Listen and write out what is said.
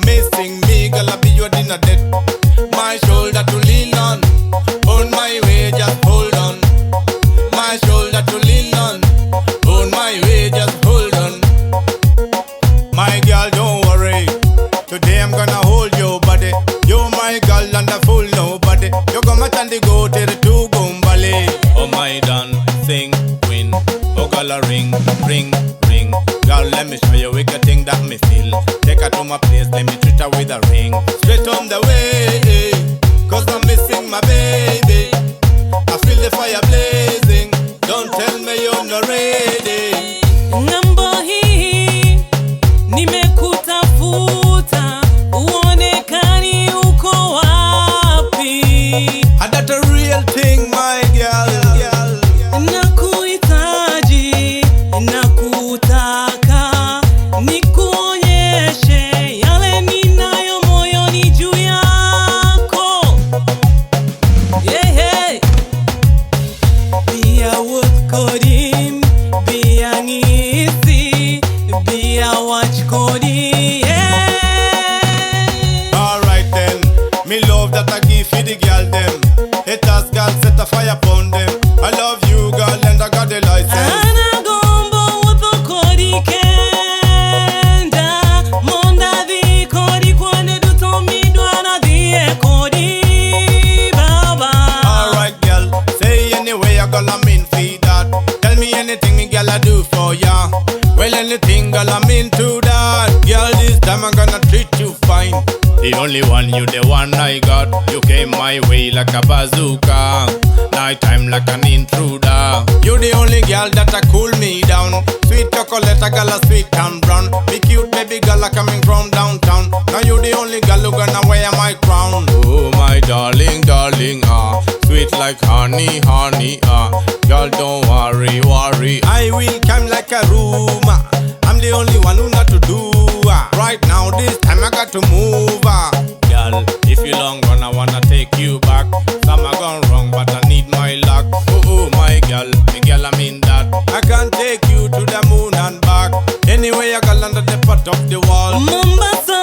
Missing me, girl, I be your dinner dead. My shoulder to lean on my way, just hold on. My shoulder to lean on my way, just hold on. My girl, don't worry. Today I'm gonna hold your body. You're my girl and I fool nobody. You come at and go to the two gumbale. Oh my done, sing, win. Oh girl, a ring, ring, ring. Girl, let me show you wicked thing that me feel. Take her to my place, let me treat her with a ring. Straight on the way, cause I'm missing my baby. I feel the fire blazing. Don't tell me you're not ready. Namba hii nimekutafuta, uonekani uko wapi? I got a real thing, my girl. Nakuhitaji, nakutaka, nikuonyeshe yale ninayo moyoni juu yako. Yeah. Biya wutkodim, biya ngisi, biya wachkodi. Yeah. Alright then, me love that I give for the girl them. Haters girl set a fire upon them. I love you girl and I got the license. Anagombo wapokodi kenda, monda di kodi kwande dutomidwa na die kodi baba. Alright girl, say anyway I girl I'm in for that. Tell me anything me girl I do for ya. Well anything girl I'm into that. Girl this time I'm gonna treat you fine. The only one, you the one I got. You came my way like a bazooka. Nighttime like an intruder. You the only girl that cool me down. Sweet chocolate, a girl a sweet and brown. Be cute baby girl a coming from downtown. Now you the only girl who gonna wear my crown. Oh my darling, darling, sweet like honey, honey, girl don't worry, worry. I will come like a rumor. I'm the only one who not to do. Right now this time I got to move. Girl, if you long run I wanna take you back. Some are gone wrong but I need my luck. Oh my girl, I mean that. I can take you to the moon and back. Anyway I got under the pot of the wall. Mombasa